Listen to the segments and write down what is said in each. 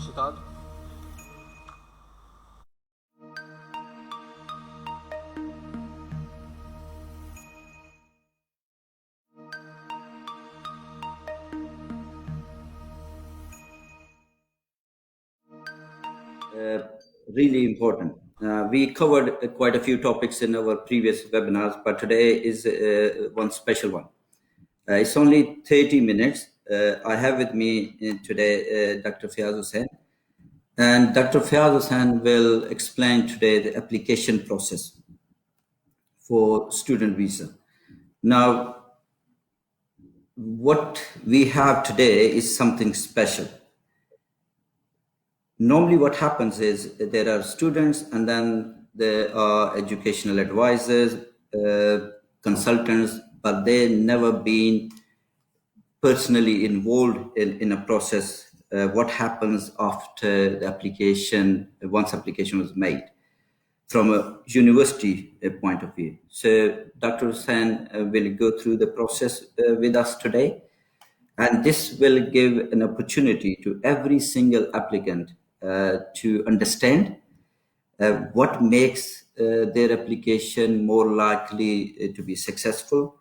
Shitad. Really important. We covered quite a few topics in our previous webinars, but today is one special one. It's only 30 minutes. I have with me today Dr. Fiaz Hussain, and Dr. Fiaz Hussain will explain today the application process for student visa. Now, what we have today is something special. Normally what happens is there are students and then there are educational advisors, consultants, but they never been personally involved in a process. What happens after the application, once application was made from a university point of view. So Dr. Hussain will go through the process with us today. And this will give an opportunity to every single applicant to understand what makes their application more likely to be successful,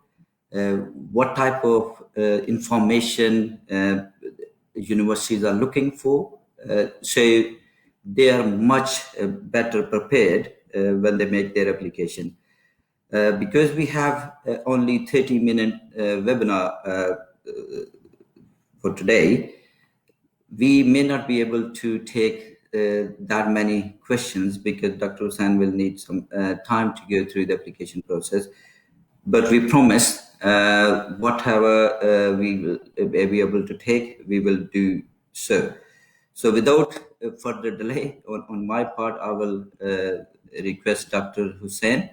what type of information universities are looking for. So they are much better prepared when they make their application. Because we have only 30-minute webinar for today, we may not be able to take that many questions because Dr. Hussain will need some time to go through the application process. But we promise whatever we will be able to take, we will do so. So without further delay on my part, I will request Dr. Hussain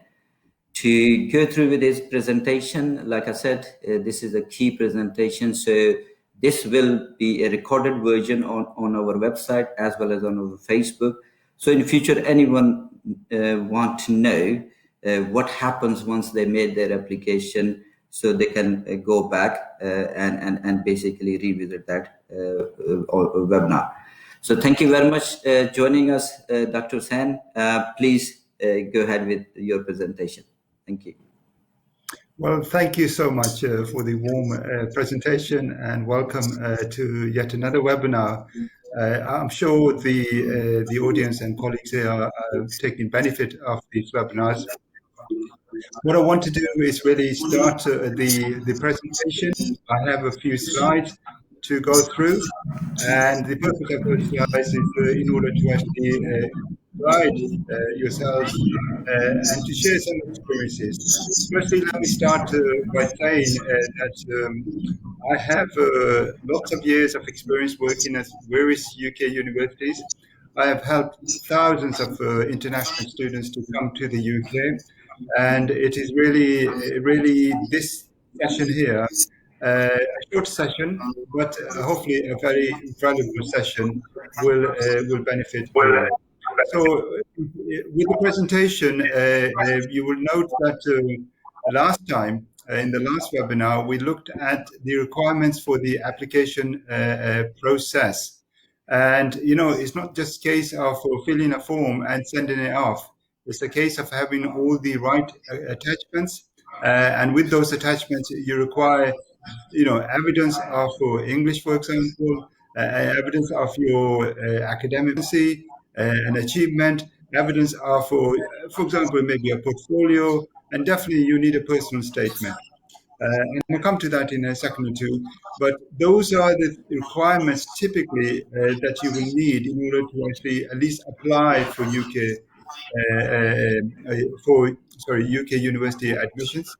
to go through with his presentation. Like I said, this is a key presentation, so this will be a recorded version on our website as well as on our Facebook. So in future, anyone want to know what happens once they made their application, so they can go back and basically revisit that webinar. So thank you very much joining us, Dr. Hussain. Please go ahead with your presentation. Thank you. Well, thank you so much for the warm presentation, and welcome to yet another webinar. I'm sure the audience and colleagues here are taking benefit of these webinars. What I want to do is really start the presentation. I have a few slides to go through, and the purpose of those slides is in order to actually guide yourselves and to share some experiences. Firstly, let me start by saying that I have lots of years of experience working at various UK universities. I have helped thousands of international students to come to the UK, and it is really this session here, a short session, but hopefully a very valuable session will benefit you all. So with the presentation, you will note that last time, in the last webinar, we looked at the requirements for the application process. And, you know, it's not just a case of filling a form and sending it off. It's a case of having all the right attachments. And with those attachments, you require, you know, evidence of English, for example, evidence of your academic an achievement, evidence of, for example, maybe a portfolio, and definitely you need a personal statement. And we'll come to that in a second or two. But those are the requirements typically that you will need in order to actually at least apply for UK UK university admissions.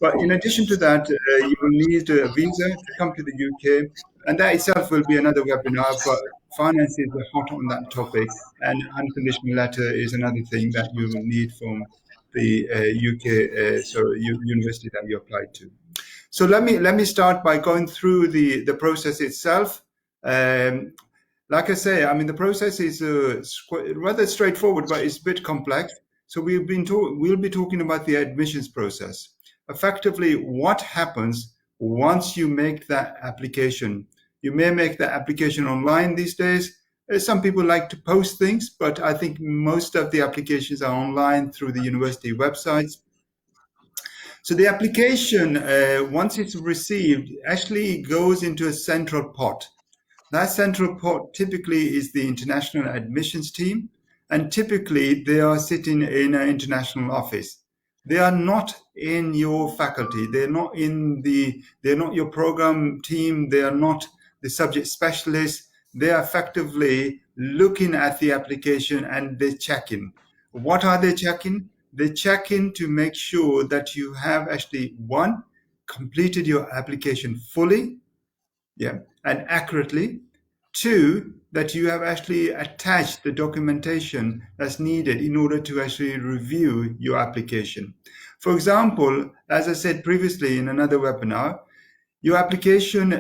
But in addition to that, you will need a visa to come to the UK, and that itself will be another webinar. But finances are hot on that topic, and unconditional letter is another thing that you will need from the UK university that you applied to. So let me start by going through the process itself. Like I say, I mean, the process is rather straightforward, but it's a bit complex. So we'll be talking about the admissions process. Effectively, what happens once you make that application? You may make that application online these days, Some people like to post things, but I think most of the applications are online through the university websites. So the application, once it's received, actually goes into a central pot. That central pot typically is the international admissions team, and typically they are sitting in an international office. They are not in your faculty. They're not your program team. They are not the subject specialists. They are effectively looking at the application and they're checking. What are they checking? They check in to make sure that you have actually, one, completed your application fully, yeah, and accurately. Two, that you have actually attached the documentation that's needed in order to actually review your application. For example, as I said previously in another webinar, your application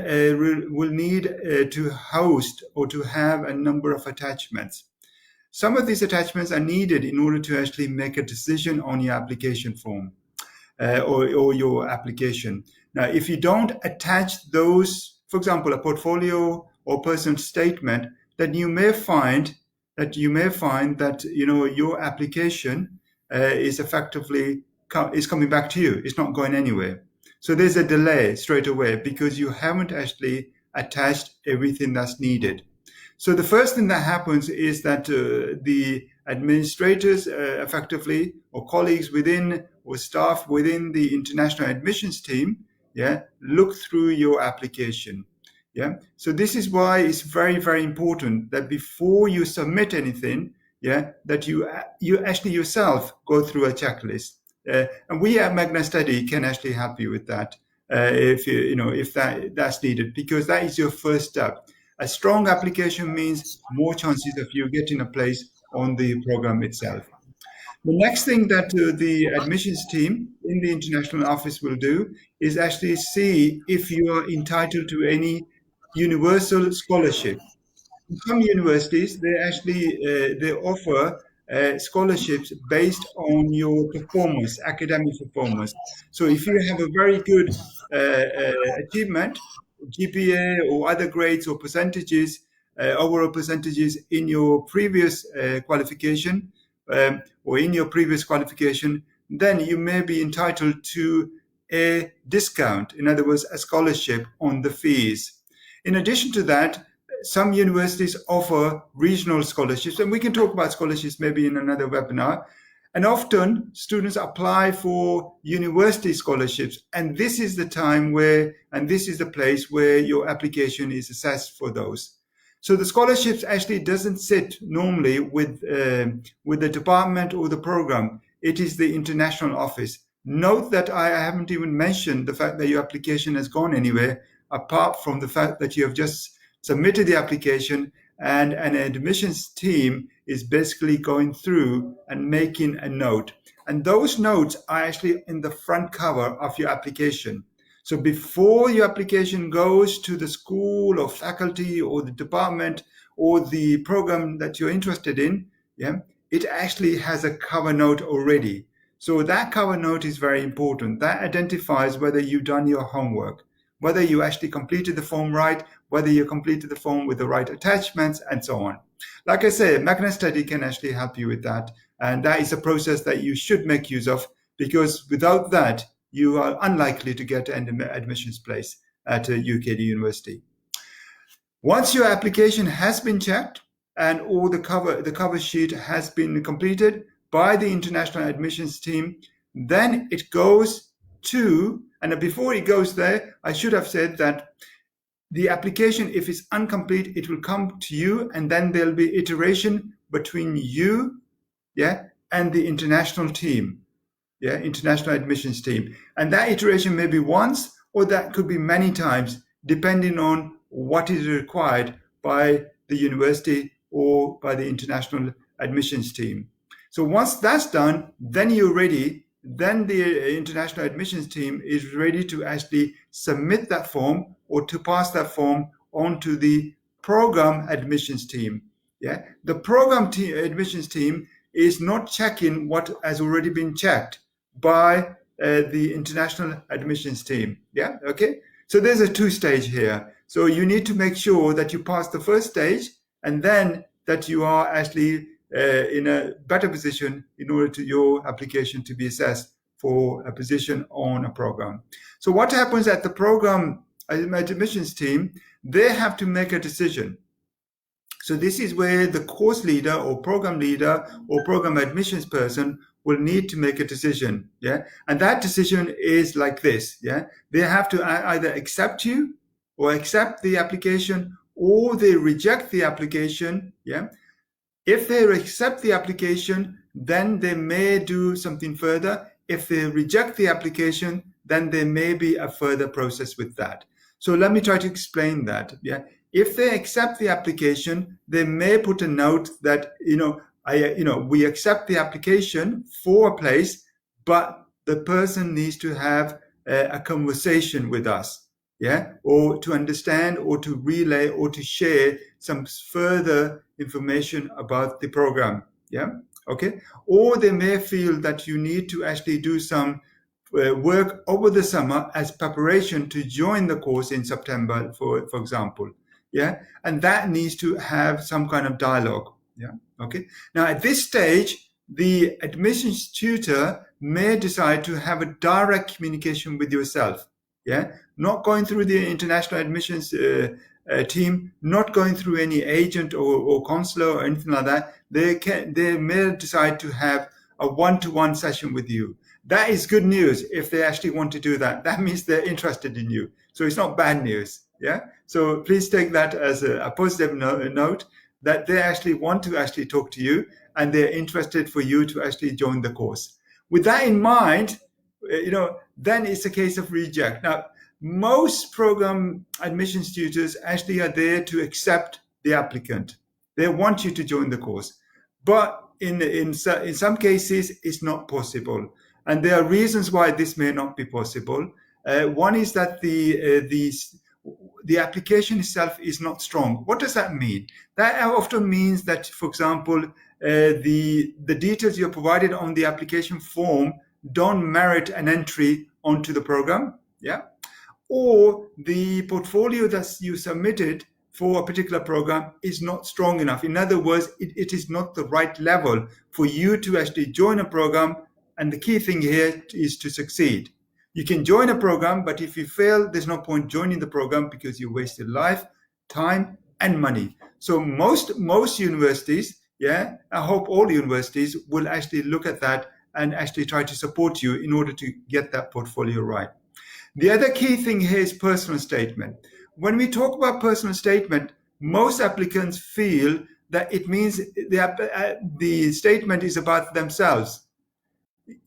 will need to host or to have a number of attachments. Some of these attachments are needed in order to actually make a decision on your application form or your application. Now, if you don't attach those, for example, a portfolio or personal statement, then you may find that your application is effectively is coming back to you. It's not going anywhere. So there's a delay straight away because you haven't actually attached everything that's needed. So the first thing that happens is that the administrators effectively, or colleagues within, or staff within the international admissions team, look through your application. So this is why it's very, very important that before you submit anything, that you actually yourself go through a checklist. And we at MagnaStudy can actually help you with that if that's needed, because that is your first step. A strong application means more chances of you getting a place on the program itself. The next thing that the admissions team in the international office will do is actually see if you are entitled to any universal scholarship. Some universities, they offer scholarships based on your performance, academic performance. So if you have a very good achievement, GPA or other grades or percentages, overall percentages in your previous qualification or in your previous qualification, then you may be entitled to a discount, in other words, a scholarship on the fees. In addition to that, some universities offer regional scholarships, and we can talk about scholarships maybe in another webinar. And often students apply for university scholarships, and this is the time and this is the place where your application is assessed for those. So the scholarships actually doesn't sit normally with the department or the program. It is the international office. Note that I haven't even mentioned the fact that your application has gone anywhere, apart from the fact that you have just submitted the application and an admissions team is basically going through and making a note. And those notes are actually in the front cover of your application. So before your application goes to the school or faculty or the department or the program that you're interested in, it actually has a cover note already. So that cover note is very important. That identifies whether you've done your homework, whether you actually completed the form right, whether you completed the form with the right attachments, and so on. Like I say, MagnaStudy can actually help you with that. And that is a process that you should make use of, because without that, you are unlikely to get an admissions place at a UKD university. Once your application has been checked and all the cover sheet has been completed by the international admissions team, then it goes to, and before it goes there, I should have said that the application, if it's incomplete, it will come to you, and then there'll be iteration between you, and the international team, international admissions team. And that iteration may be once, or that could be many times, depending on what is required by the university or by the international admissions team. So once that's done, then you're ready. Then the international admissions team is ready to actually submit that form or to pass that form on to the program admissions team. The program admissions team is not checking what has already been checked by the international admissions team. So there's a two-stage here. So you need to make sure that you pass the first stage and then that you are actually in a better position in order to your application to be assessed for a position on a program. So what happens at the program admissions team, they have to make a decision. So this is where the course leader or program admissions person will need to make a decision. Yeah. And that decision is like this. Yeah. They have to either accept you or accept the application, or they reject the application. Yeah. If they accept the application, then they may do something further. If they reject the application, then there may be a further process with that. So let me try to explain that. Yeah. If they accept the application, they may put a note that, we accept the application for a place, but the person needs to have a conversation with us. Yeah, or to understand or to relay or to share some further information about the program. Yeah, okay. Or they may feel that you need to actually do some work over the summer as preparation to join the course in September, for example. Yeah, and that needs to have some kind of dialogue. Yeah, okay. Now at this stage, the admissions tutor may decide to have a direct communication with yourself. Yeah, not going through the international admissions team, not going through any agent or counselor or anything like that. They may decide to have a one-to-one session with you. That is good news if they actually want to do that. That means they're interested in you. So it's not bad news. Yeah. So please take that as a positive note that they actually want to actually talk to you and they're interested for you to actually join the course. With that in mind, then it's a case of reject. Now, most program admissions tutors actually are there to accept the applicant. They want you to join the course. But in some cases, it's not possible. And there are reasons why this may not be possible. One is that the application itself is not strong. What does that mean? That often means that, for example, the details you're provided on the application form don't merit an entry onto the program, yeah, or the portfolio that you submitted for a particular program is not strong enough. In other words, it is not the right level for you to actually join a program. And the key thing here is to succeed. You can join a program, but if you fail, there's no point joining the program because you wasted life, time, and money. So most universities, yeah, I hope all universities will actually look at that and actually try to support you in order to get that portfolio right. The other key thing here is personal statement. When we talk about personal statement, most applicants feel that it means the statement is about themselves.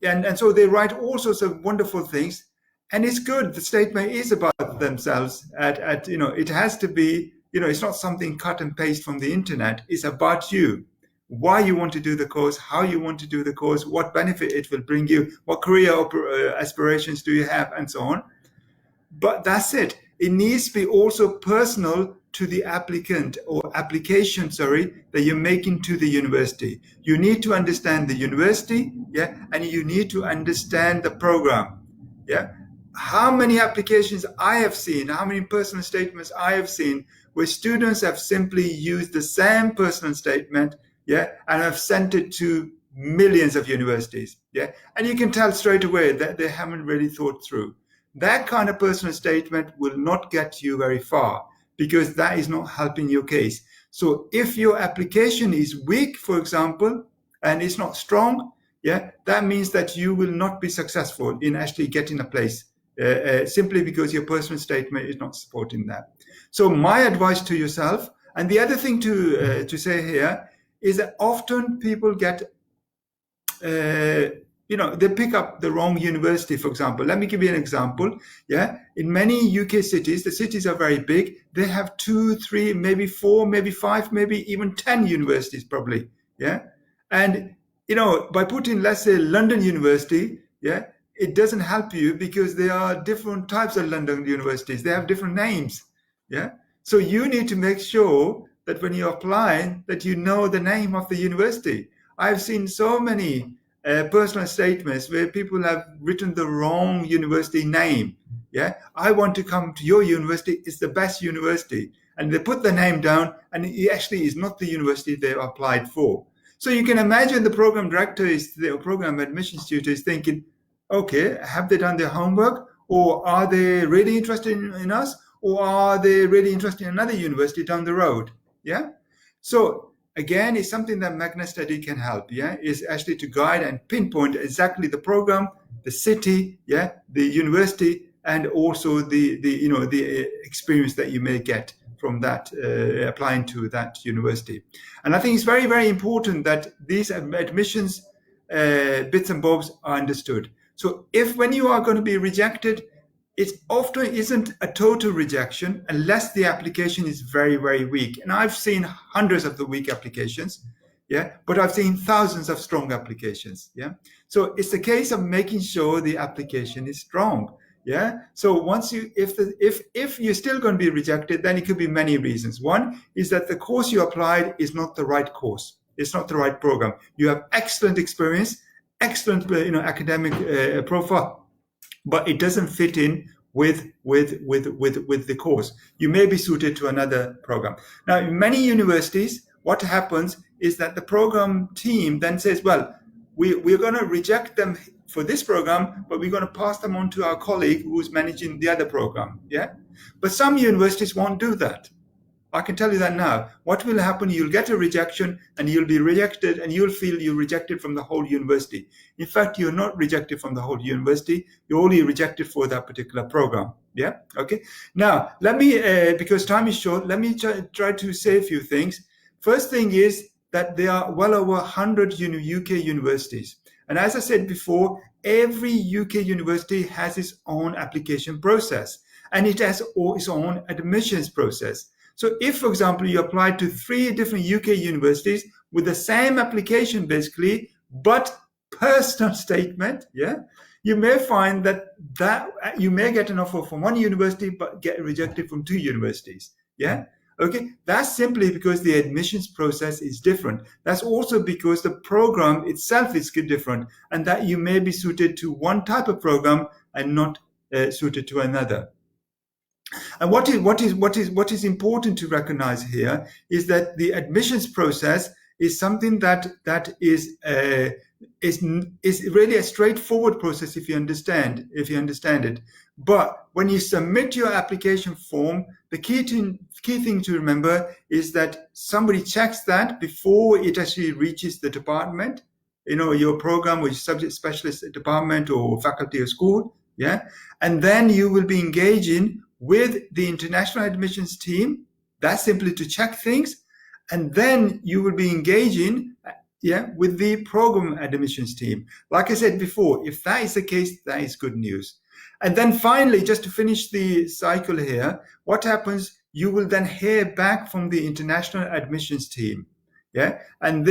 And so they write all sorts of wonderful things. And it's good. The statement is about themselves. It has to be, it's not something cut and paste from the internet. It's about you. Why you want to do the course, how you want to do the course, what benefit it will bring you, what career aspirations do you have, and so on. But that's it. It needs to be also personal to the applicant or application, that you're making to the university. You need to understand the university, yeah, and you need to understand the program, yeah. How many applications I have seen, how many personal statements I have seen where students have simply used the same personal statement, yeah, and have sent it to millions of universities, yeah, and you can tell straight away that they haven't really thought through. That kind of personal statement will not get you very far because that is not helping your case. So if your application is weak, for example, and it's not strong, yeah, that means that you will not be successful in actually getting a place simply because your personal statement is not supporting that. So my advice to yourself, and the other thing to say here is that often people get they pick up the wrong university, for example. Let me give you an example. Yeah, in many UK cities, the cities are very big. They have 2, 3, maybe 4, maybe 5, maybe even 10 universities, probably. Yeah, and by putting, let's say, London University, yeah, it doesn't help you because there are different types of London universities. They have different names. Yeah, so you need to make sure that when you apply, that you know the name of the university. I've seen so many personal statements where people have written the wrong university name. Yeah, I want to come to your university. It's the best university. and they put the name down, and it actually is not the university they applied for. So you can imagine the program director the program admissions tutor is thinking, okay, have they done their homework, or are they really interested in us, or are they really interested in another university down the road? Yeah. So again, it's something that MagnaStudy can help. Yeah, is actually to guide and pinpoint exactly the program, the city, yeah, the university, and also the experience that you may get from that applying to that university. And I think it's very, very important that these admissions bits and bobs are understood. So if when you are going to be rejected, it often isn't a total rejection unless the application is very, very weak. And I've seen hundreds of the weak applications, yeah, but I've seen thousands of strong applications, yeah. So it's a case of making sure the application is strong, yeah. So once you, if you're still going to be rejected, then it could be many reasons. One is that the course you applied is not the right course. It's not the right program. You have excellent experience, excellent, academic profile, but it doesn't fit in with the course. You may be suited to another program. Now, in many universities, what happens is that the program team then says, well, we're going to reject them for this program, but we're going to pass them on to our colleague who's managing the other program. Yeah. But some universities won't do that. I can tell you that now. What will happen, you'll get a rejection and you'll be rejected and you'll feel you're rejected from the whole university. In fact, you're not rejected from the whole university. You're only rejected for that particular program. Yeah. Okay. Now, let me, because time is short, let me try to say a few things. First thing is that there are well over 100 UK universities. And as I said before, every UK university has its own application process and it has its own admissions process. So if, for example, you apply to 3 different UK universities with the same application, basically, but personal statement, yeah, you may find that you may get an offer from one university, but get rejected from 2 universities, yeah. Okay, that's simply because the admissions process is different. That's also because the program itself is different, and that you may be suited to one type of program and not suited to another. And what is important to recognize here is that the admissions process is something that is really a straightforward process if you understand it. But when you submit your application form, the key thing to remember is that somebody checks that before it actually reaches the department, your program or your subject specialist department or faculty or school, yeah, and then you will be engaging with the international admissions team. That's simply to check things, and then you will be engaging with the program admissions team. Like I said before, if that is the case, that is good news. And then finally, just to finish the cycle here, what happens, you will then hear back from the international admissions team. Yeah, and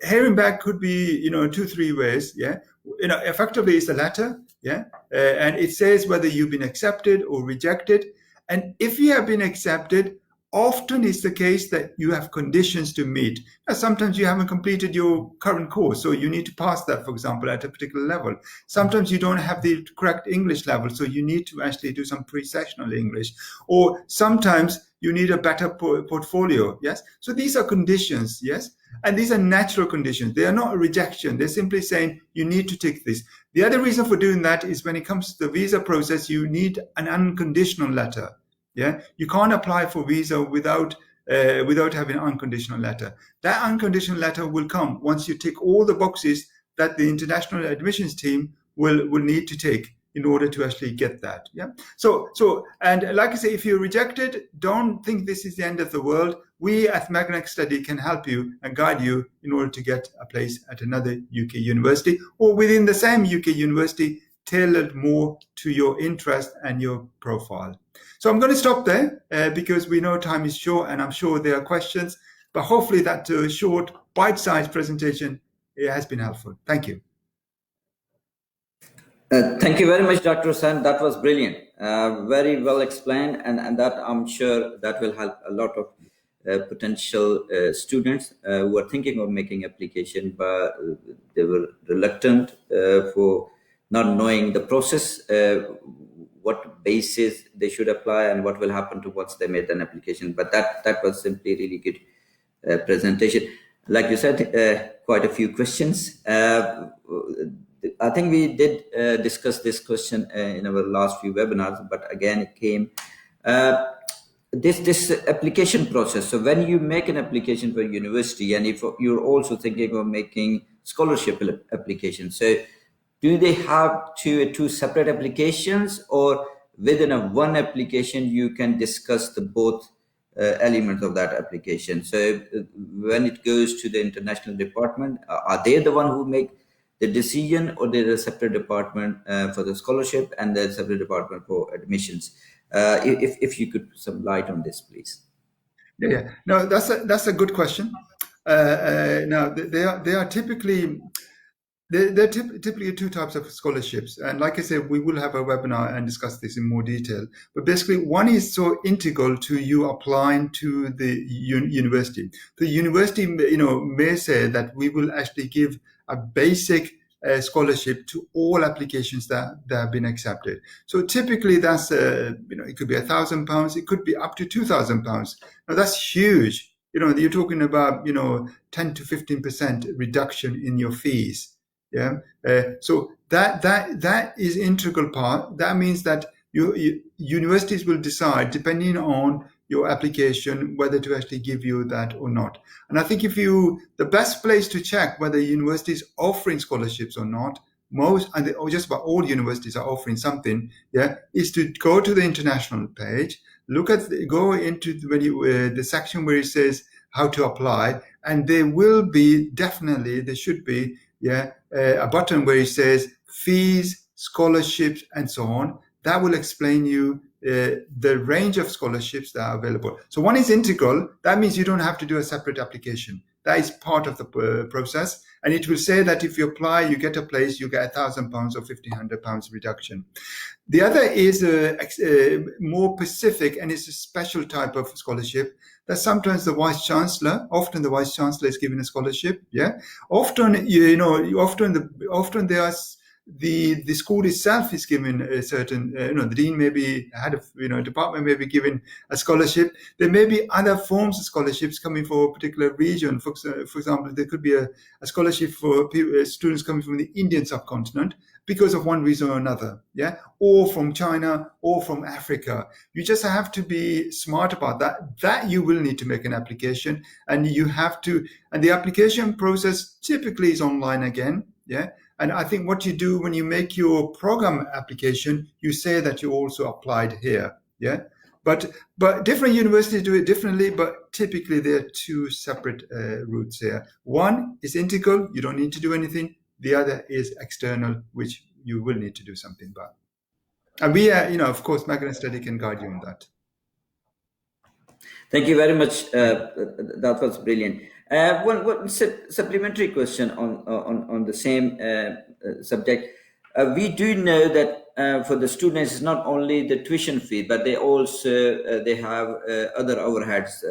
hearing back could be 2-3 ways. Yeah, effectively it's a letter. Yeah, and it says whether you've been accepted or rejected. And if you have been accepted, often it's the case that you have conditions to meet. Now, sometimes you haven't completed your current course, so you need to pass that, for example, at a particular level. Sometimes you don't have the correct English level, so you need to actually do some pre-sessional English. Or sometimes you need a better portfolio, yes? So these are conditions, yes? And these are natural conditions. They are not a rejection. They're simply saying you need to take this. The other reason for doing that is when it comes to the visa process, you need an unconditional letter. Yeah, you can't apply for visa without having an unconditional letter. That unconditional letter will come once you tick all the boxes that the international admissions team will need to take in order to actually get that. Yeah. So and like I say, if you're rejected, don't think this is the end of the world. We at MagnaStudy can help you and guide you in order to get a place at another UK university or within the same UK university, tailored more to your interest and your profile. So I'm going to stop there because we know time is short and I'm sure there are questions, but hopefully that short bite-sized presentation has been helpful. Thank you. Thank you very much, Dr. San. That was brilliant. Very well explained, and that I'm sure that will help a lot of potential students who are thinking of making application, but they were reluctant for not knowing the process what basis they should apply and what will happen to once they made an application. But that was simply really good presentation. Like you said, quite a few questions. I think we did discuss this question in our last few webinars, but again it came. This application process. So when you make an application for university, and if you're also thinking of making scholarship application, so do they have two separate applications, or within a one application you can discuss the both elements of that application? So when it goes to the international department, are they the one who make the decision, or there's a separate department for the scholarship and a separate department for admissions? If you could put some light on this, please. Yeah. No, that's a good question. Now they are typically. There are typically two types of scholarships. And like I said, we will have a webinar and discuss this in more detail. But basically, one is so integral to you applying to the university. The university, may say that we will actually give a basic scholarship to all applications that have been accepted. So typically that's, it could be £1,000, it could be up to £2,000. Now that's huge. You're talking about, 10 to 15% reduction in your fees. Yeah. So that is integral part. That means that universities will decide, depending on your application, whether to actually give you that or not. And I think the best place to check whether universities offering scholarships or not, or just about all universities are offering something, is to go to the international page, go into the section where it says how to apply, and there should be a button where it says fees, scholarships, and so on. That will explain you the range of scholarships that are available. So one is integral. That means you don't have to do a separate application. That is part of the process. And it will say that if you apply, you get a place, you get £1,000 or £1,500 reduction. The other is more specific, and it's a special type of scholarship that sometimes often the vice chancellor is given a scholarship. Yeah, often often there are. The school itself is given a certain, the dean maybe had a department may be given a scholarship. There may be other forms of scholarships coming for a particular region. For example, there could be a scholarship for students coming from the Indian subcontinent because of one reason or another, or from China or from Africa. You just have to be smart about that. That you will need to make an application, and the application process typically is online again, And I think what you do when you make your program application, you say that you also applied here, But different universities do it differently, but typically there are two separate routes here. One is integral, you don't need to do anything. The other is external, which you will need to do something about. And we, of course, MagnaStudy can guide you on that. Thank you very much. That was brilliant. One supplementary question on the same subject. We do know that for the students, it's not only the tuition fee, but they also they have other overheads,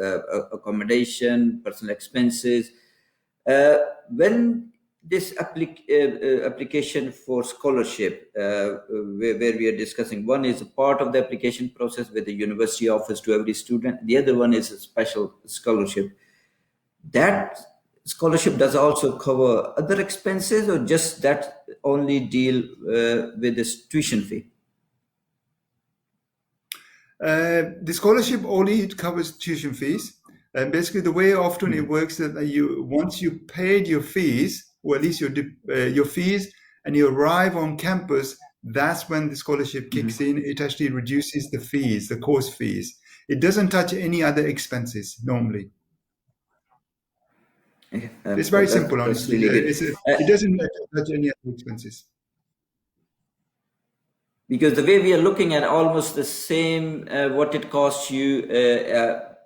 accommodation, personal expenses. When this application for scholarship, where we are discussing, one is a part of the application process with the university offers to every student. The other one is a special scholarship. That scholarship does also cover other expenses, or just that only deal with this tuition fee? The scholarship only covers tuition fees. And basically, the way often it works is that once you paid your fees, or at least your fees, and you arrive on campus, that's when the scholarship kicks in. It actually reduces the fees, the course fees. It doesn't touch any other expenses normally. It's very simple, honestly. Really it doesn't touch any other expenses. Because the way we are looking at almost the same, what it costs you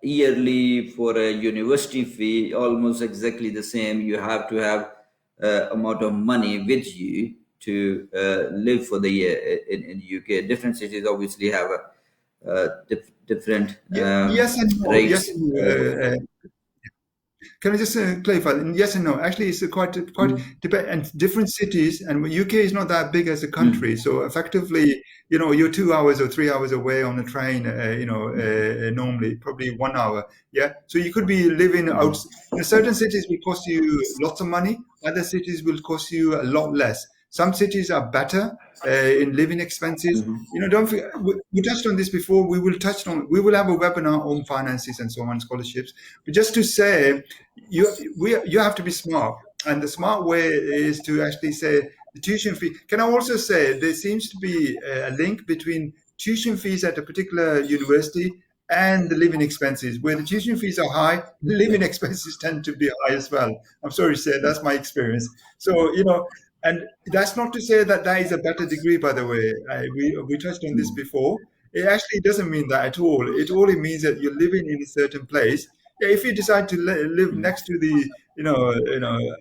yearly for a university fee, almost exactly the same. You have to have amount of money with you to live for the year in UK. Different cities obviously have a different yes and no. rates. Yes, Can I just clarify? Yes and no. Actually, it's quite depend and different cities. And UK is not that big as a country, so effectively, you're 2 hours or 3 hours away on a train. Normally, probably 1 hour. Yeah. So you could be living out. Certain cities will cost you lots of money. Other cities will cost you a lot less. Some cities are better in living expenses. Don't forget, we touched on this before. We will touch on. We will have a webinar on finances and so on, scholarships. But just to say, you have to be smart, and the smart way is to actually say the tuition fee. Can I also say there seems to be a link between tuition fees at a particular university and the living expenses. Where the tuition fees are high, the living expenses tend to be high as well. I'm sorry to say that's my experience. So and that's not to say that that is a better degree, by the way. We touched on this before. It actually doesn't mean that at all. It only means that you're living in a certain place. Yeah, if you decide to live next to the,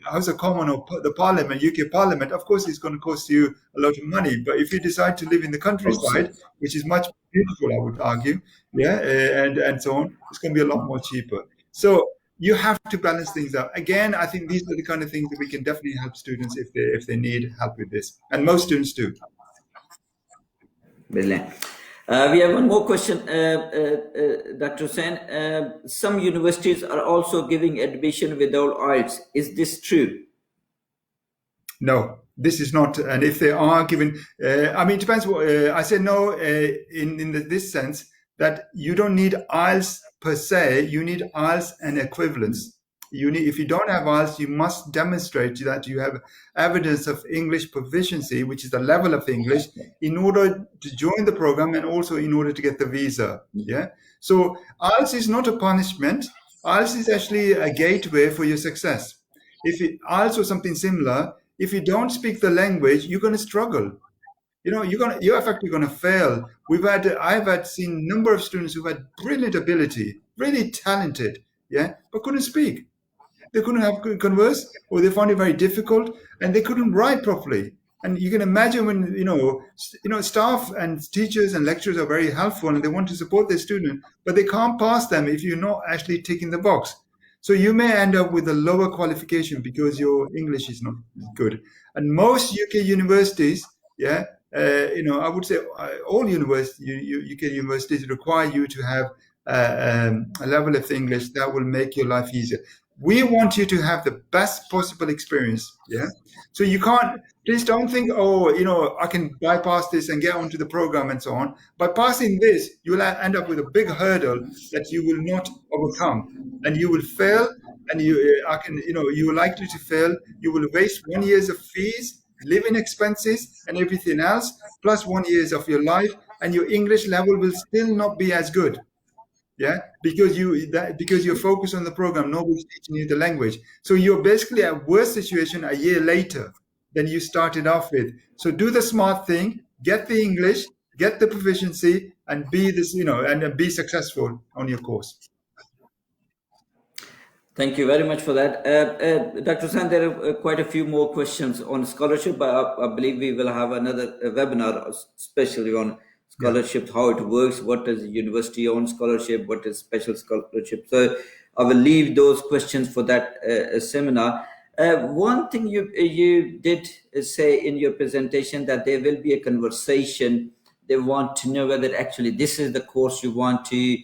House of Commons or the Parliament, UK Parliament, of course it's going to cost you a lot of money. But if you decide to live in the Also, countryside, which is much beautiful, I would argue, yeah, and so on, it's going to be a lot more cheaper. So you have to balance things out. Again, I think these are the kind of things that we can definitely help students if they need help with this, and most students do. brilliant. We have one more question, Dr. Hussain. Some universities are also giving admission without IELTS. Is this true? No, this is not. And if they are given, I mean, it depends. I say no in this sense that you don't need IELTS per se. You need IELTS and equivalence. If you don't have IELTS, you must demonstrate that you have evidence of English proficiency, which is the level of English, in order to join the program and also in order to get the visa. Yeah. So IELTS is not a punishment. IELTS is actually a gateway for your success. If IELTS or something similar, if you don't speak the language, you're going to struggle. You're effectively going to fail. I've seen a number of students who had brilliant ability, really talented, yeah, but couldn't speak. They couldn't have converse, or they found it very difficult, and they couldn't write properly. And you can imagine when staff and teachers and lecturers are very helpful and they want to support their student, but they can't pass them if you're not actually ticking the box. So you may end up with a lower qualification because your English is not good. And most UK universities, yeah, I would say all UK universities require you to have a level of English that will make your life easier. We want you to have the best possible experience. Yeah. So you can't, please don't think, I can bypass this and get onto the program and so on. By passing this, you will end up with a big hurdle that you will not overcome, and you will fail. And you are likely to fail. You will waste 1 year of fees, living expenses, and everything else, plus 1 year of your life, and your English level will still not be as good. Yeah, because you're focused on the program, nobody's teaching you the language. So you're basically at worse situation a year later than you started off with. So do the smart thing, get the English, get the proficiency, and be successful on your course. Thank you very much for that. Dr. San, there are quite a few more questions on scholarship, but I believe we will have another webinar, especially on scholarship, how it works, what is university owned scholarship, what is special scholarship. So I will leave those questions for that seminar. One thing you did say in your presentation that there will be a conversation. They want to know whether actually this is the course you want to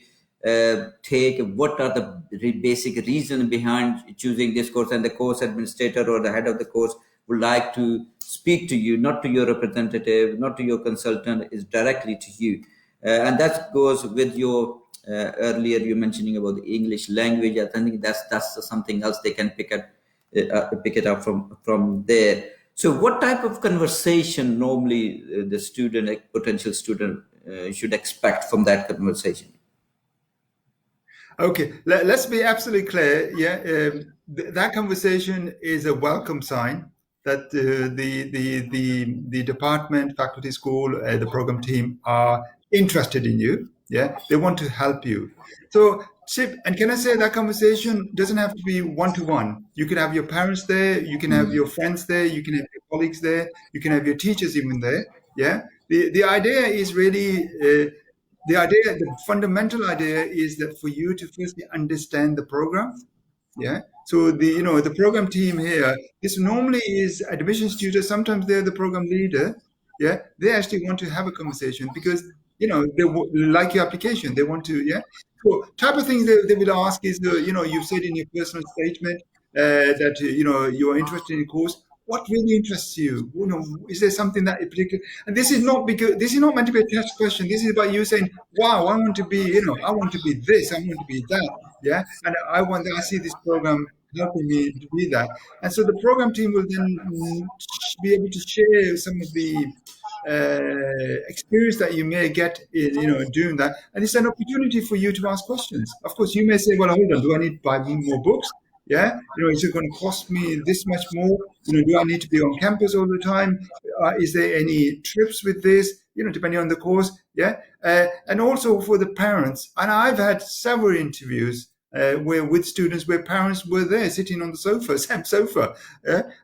take, what are the basic reason behind choosing this course, and the course administrator or the head of the course would like to speak to you, not to your representative, not to your consultant, is directly to you. And that goes with your earlier you mentioning about the English language. I think that's something else they can pick it up from there. So what type of conversation normally the student, like potential student, should expect from that conversation? Okay, let's be absolutely clear. Yeah, that conversation is a welcome sign that the department, faculty, school, the program team are interested in you. Yeah, they want to help you. So, and can I say that conversation doesn't have to be one-to-one. You can have your parents there, you can have your friends there, you can have your colleagues there, you can have your teachers even there. Yeah, the idea is really. The fundamental idea is that for you to firstly understand the program, Yeah. So the program team here, this normally is admissions tutor. Sometimes they're the program leader. Yeah. They actually want to have a conversation because, they like your application. They want to, yeah. So type of things they will ask is, you've said in your personal statement that, you are interested in a course. What really interests you? Is there something that in particular? And this is not meant to be a test question. This is about you saying, wow, I want to be, I want to be this, I want to be that. Yeah. And I see this program helping me to be that. And so the program team will then be able to share some of the experience that you may get in, doing that. And it's an opportunity for you to ask questions. Of course, you may say, well, hold on, do I need to buy more books? Yeah. Is it going to cost me this much more? Do I need to be on campus all the time? Is there any trips with this? Depending on the course. Yeah. And also for the parents. And I've had several interviews with students where parents were there sitting on the sofa, same sofa.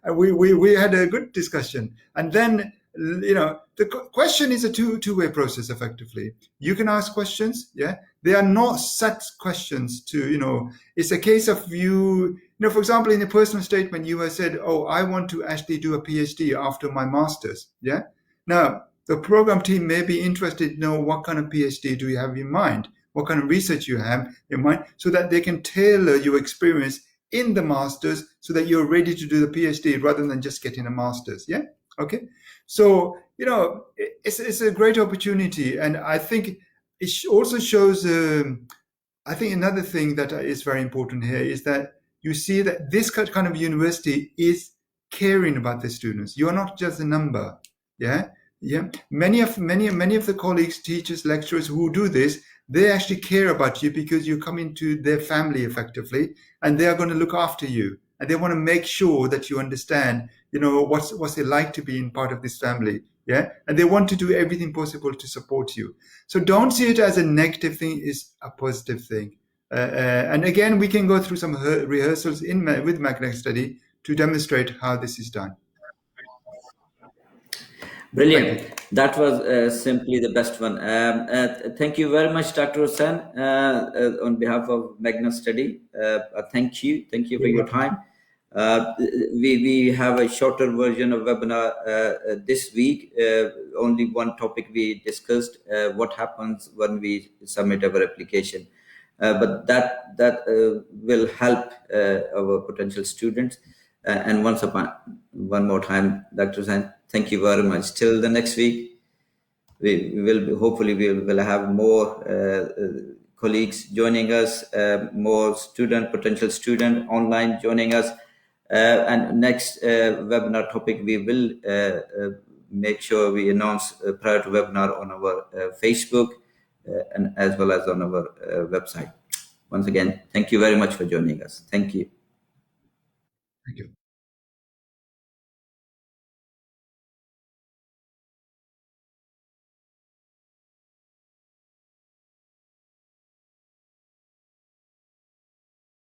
And we had a good discussion. And then, the question is a two-way process, effectively. You can ask questions. Yeah. They are not set questions to, it's a case of you, for example, in a personal statement, you have said, oh, I want to actually do a PhD after my master's. Yeah. Now, the program team may be interested to know what kind of PhD do you have in mind, what kind of research you have in mind, so that they can tailor your experience in the master's so that you're ready to do the PhD rather than just getting a master's. Yeah. Okay. So, it's a great opportunity. And I think it also shows, I think another thing that is very important here is that you see that this kind of university is caring about the students. You are not just a number. Yeah. Yeah. Many of the colleagues, teachers, lecturers who do this, they actually care about you because you come into their family effectively, and they are going to look after you, and they want to make sure that you understand, what's it like to be in part of this family. Yeah. And they want to do everything possible to support you. So don't see it as a negative thing, it's a positive thing. And again, we can go through some rehearsals with MagnaStudy to demonstrate how this is done. Brilliant. That was simply the best one. Thank you very much, Dr. Hussain, on behalf of MagnaStudy. Thank you. Thank you for your time. We have a shorter version of webinar this week. Only one topic we discussed, what happens when we submit our application. But that will help our potential students. And one more time, Dr. Hussain, thank you very much. Till the next week, we will have more colleagues joining us, more potential student online joining us. And next webinar topic, we will make sure we announce prior to webinar on our Facebook and as well as on our website. Once again, thank you very much for joining us. Thank you.